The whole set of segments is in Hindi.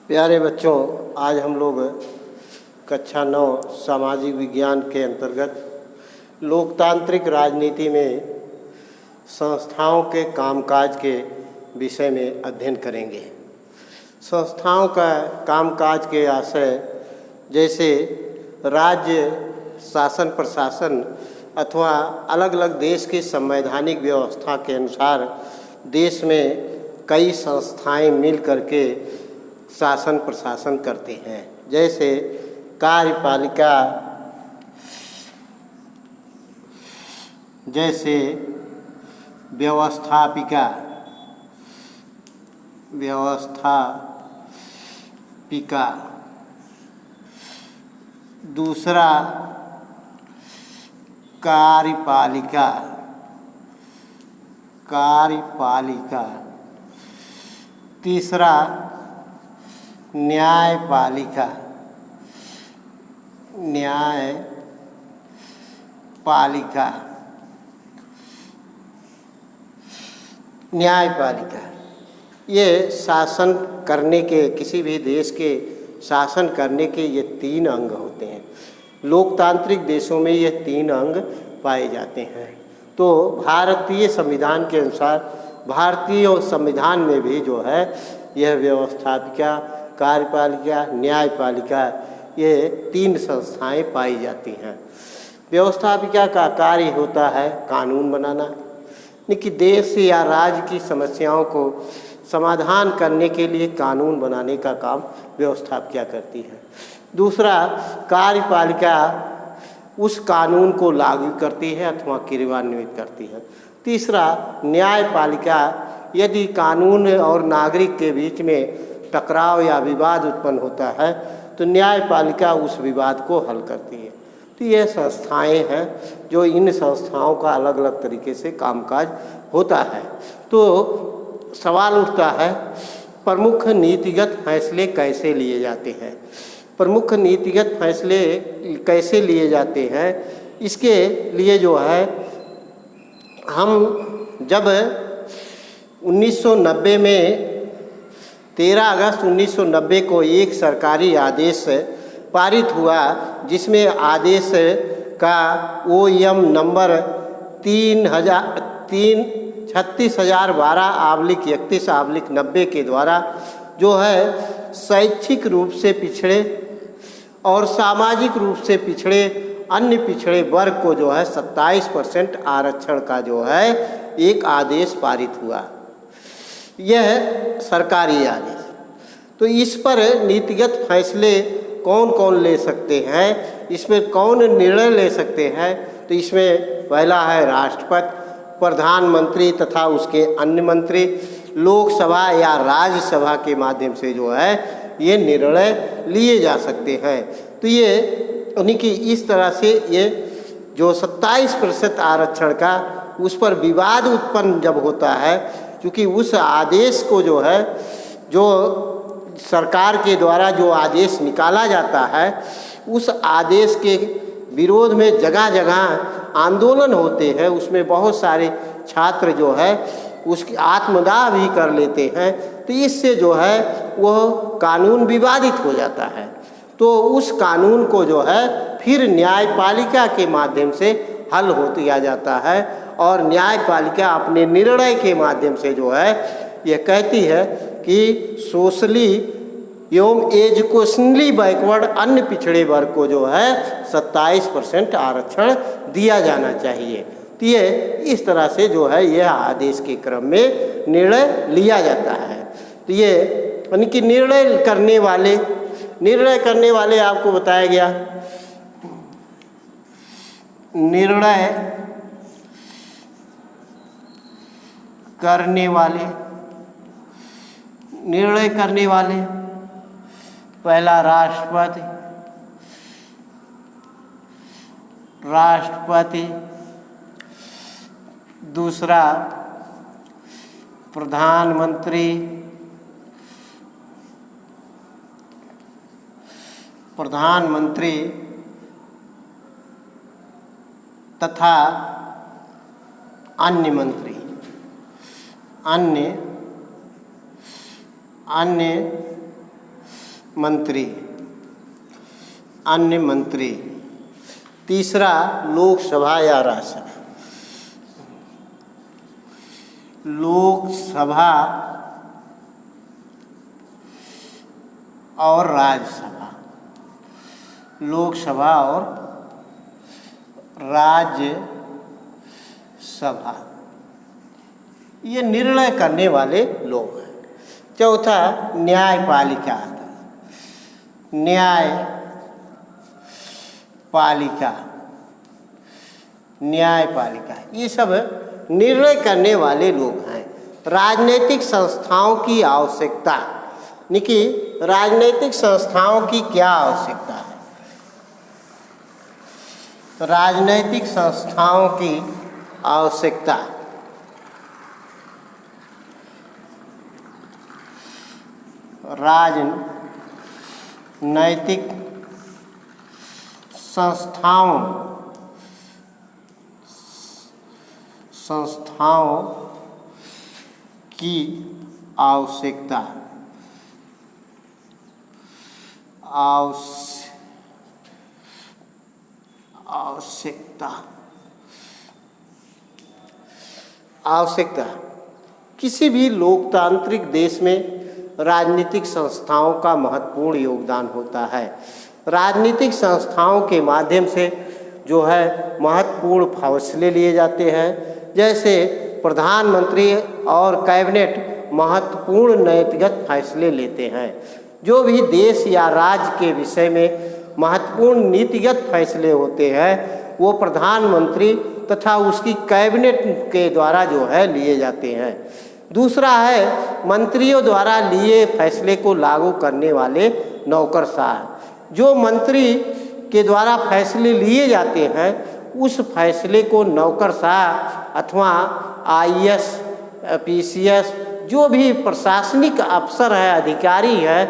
प्यारे बच्चों, आज हम लोग कक्षा 9 सामाजिक विज्ञान के अंतर्गत लोकतांत्रिक राजनीति में संस्थाओं के कामकाज के विषय में अध्ययन करेंगे। संस्थाओं का कामकाज के आशय जैसे राज्य शासन प्रशासन अथवा अलग अलग देश की संवैधानिक व्यवस्था के अनुसार देश में कई संस्थाएं मिल करके शासन प्रशासन करते हैं। जैसे कार्यपालिका, जैसे व्यवस्थापिका, दूसरा कार्यपालिका, तीसरा न्यायपालिका, ये शासन करने के, किसी भी देश के शासन करने के ये 3 अंग होते हैं। लोकतांत्रिक देशों में ये 3 अंग पाए जाते हैं। तो भारतीय संविधान के अनुसार भारतीय संविधान में भी जो है यह व्यवस्थापिका, कार्यपालिका, न्यायपालिका, ये 3 संस्थाएं पाई जाती हैं। व्यवस्थापिका का कार्य होता है कानून बनाना, यानी कि देश या राज्य की समस्याओं को समाधान करने के लिए कानून बनाने का काम व्यवस्थापिका करती है। दूसरा कार्यपालिका उस कानून को लागू करती है अथवा क्रियान्वित करती है। तीसरा न्यायपालिका, यदि कानून और नागरिक के बीच में टकराव या विवाद उत्पन्न होता है तो न्यायपालिका उस विवाद को हल करती है। तो ये संस्थाएं हैं जो इन संस्थाओं का अलग अलग तरीके से कामकाज होता है। तो सवाल उठता है, प्रमुख नीतिगत फैसले कैसे लिए जाते हैं? प्रमुख नीतिगत फैसले कैसे लिए जाते हैं, इसके लिए जो है हम जब 1990 में 13 अगस्त 1990 को एक सरकारी आदेश पारित हुआ, जिसमें आदेश का OM नंबर 36,012/31/90 के द्वारा जो है शैक्षिक रूप से पिछड़े और सामाजिक रूप से पिछड़े अन्य पिछड़े वर्ग को जो है 27% आरक्षण का जो है एक आदेश पारित हुआ। यह सरकारी आदेश। तो इस पर नीतिगत फैसले कौन कौन ले सकते हैं, इसमें कौन निर्णय ले सकते हैं? तो इसमें पहला है राष्ट्रपति, प्रधानमंत्री तथा उसके अन्य मंत्री, लोकसभा या राज्यसभा के माध्यम से जो है ये निर्णय लिए जा सकते हैं। तो ये उन्हीं की इस तरह से ये जो 27% आरक्षण का उस पर विवाद उत्पन्न जब होता है, क्योंकि उस आदेश को जो है, जो सरकार के द्वारा जो आदेश निकाला जाता है, उस आदेश के विरोध में जगह जगह आंदोलन होते हैं। उसमें बहुत सारे छात्र जो है उसकी आत्मदाह भी कर लेते हैं। तो इससे जो है वह कानून विवादित हो जाता है। तो उस कानून को जो है फिर न्यायपालिका के माध्यम से हल हो दिया जाता है और न्यायपालिका अपने निर्णय के माध्यम से जो है यह कहती है कि सोशली एवं एजुकेशनली बैकवर्ड अन्य पिछड़े वर्ग को जो है 27% आरक्षण दिया जाना चाहिए। तो ये इस तरह से जो है यह आदेश के क्रम में निर्णय लिया जाता है। तो ये यानी कि निर्णय करने वाले आपको बताया गया। निर्णय करने वाले पहला राष्ट्रपति, दूसरा प्रधानमंत्री, तथा अन्य मंत्री, अन्य मंत्री, अन्य मंत्री। तीसरा लोकसभा या राज्यसभा। लोकसभा और राज्यसभा, लोकसभा और राज्यसभा, ये निर्णय करने वाले लोग हैं। चौथा न्यायपालिका, न्यायपालिका, न्यायपालिका, ये सब निर्णय करने वाले लोग हैं। राजनीतिक संस्थाओं की आवश्यकता, यानी कि राजनीतिक संस्थाओं की क्या आवश्यकता है? राजनीतिक संस्थाओं की आवश्यकता, राजनैतिक संस्थाओं की आवश्यकता, आवश्यकता। किसी भी लोकतांत्रिक देश में राजनीतिक संस्थाओं का महत्वपूर्ण योगदान होता है। राजनीतिक संस्थाओं के माध्यम से जो है महत्वपूर्ण फैसले लिए जाते हैं। जैसे प्रधानमंत्री और कैबिनेट महत्वपूर्ण नीतिगत फैसले लेते हैं। जो भी देश या राज्य के विषय में महत्वपूर्ण नीतिगत फैसले होते हैं वो प्रधानमंत्री तथा उसकी कैबिनेट के द्वारा जो है लिए जाते हैं। दूसरा है मंत्रियों द्वारा लिए फैसले को लागू करने वाले नौकरशाह। जो मंत्री के द्वारा फैसले लिए जाते हैं उस फैसले को नौकरशाह अथवा IAS, PCS जो भी प्रशासनिक अफसर है, अधिकारी है,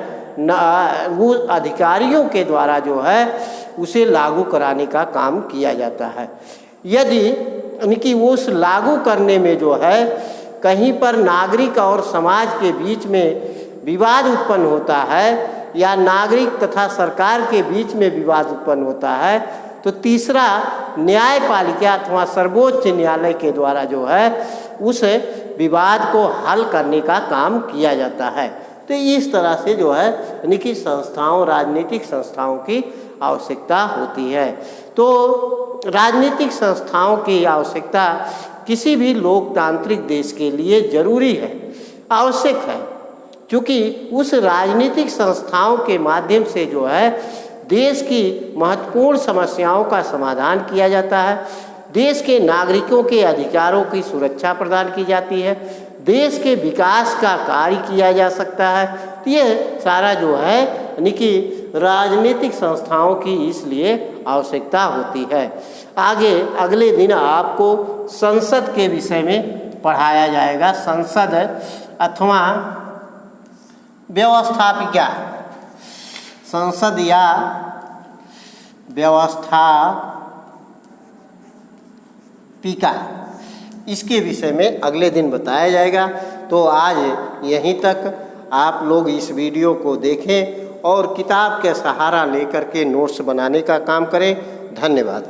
वो अधिकारियों के द्वारा जो है उसे लागू कराने का काम किया जाता है। यदि यानी कि उस लागू करने में जो है कहीं पर नागरिक और समाज के बीच में विवाद उत्पन्न होता है या नागरिक तथा सरकार के बीच में विवाद उत्पन्न होता है तो तीसरा न्यायपालिका अथवा सर्वोच्च न्यायालय के द्वारा जो है उस विवाद को हल करने का काम किया जाता है। तो इस तरह से जो है यानी कि संस्थाओं, राजनीतिक संस्थाओं की आवश्यकता होती है। तो राजनीतिक संस्थाओं की आवश्यकता किसी भी लोकतांत्रिक देश के लिए जरूरी है, आवश्यक है, क्योंकि उस राजनीतिक संस्थाओं के माध्यम से जो है देश की महत्वपूर्ण समस्याओं का समाधान किया जाता है, देश के नागरिकों के अधिकारों की सुरक्षा प्रदान की जाती है, देश के विकास का कार्य किया जा सकता है। तो ये सारा जो है यानी कि राजनीतिक संस्थाओं की इसलिए आवश्यकता होती है। आगे अगले दिन आपको संसद के विषय में पढ़ाया जाएगा। संसद अथवा व्यवस्थापिका, संसद या व्यवस्थापिका, इसके विषय में अगले दिन बताया जाएगा। तो आज यहीं तक आप लोग इस वीडियो को देखें और किताब के सहारा लेकर के नोट्स बनाने का काम करें। धन्यवाद।